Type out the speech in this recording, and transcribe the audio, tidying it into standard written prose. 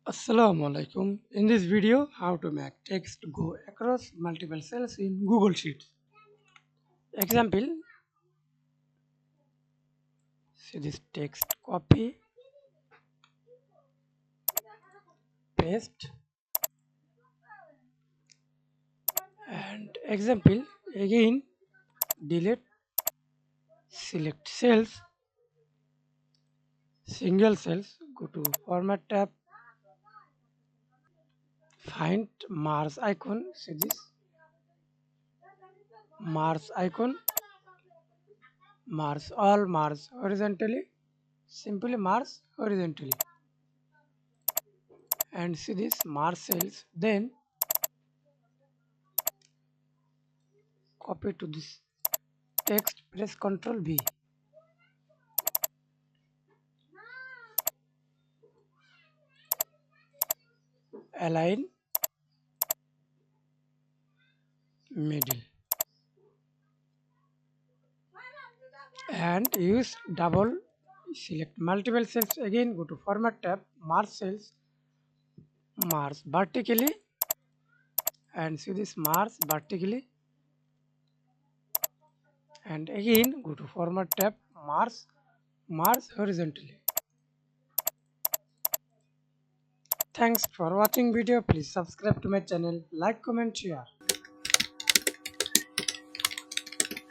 Assalamu Walaikum. In this video, how to make text go across multiple cells in Google Sheets. Example, see this text copy, paste, and example again delete, select cells, single cells, go to format tab, find Mars icon, see this Mars icon, Mars all Mars horizontally, simply Mars horizontally, and see this Mars cells, then copy to this text, press Ctrl V, align middle, and use double, select multiple cells, again go to format tab, Mars cells, Mars vertically, and see this Mars vertically, and again go to format tab, Mars horizontally. Thanks for watching video. Please subscribe to my channel, like, comment, share.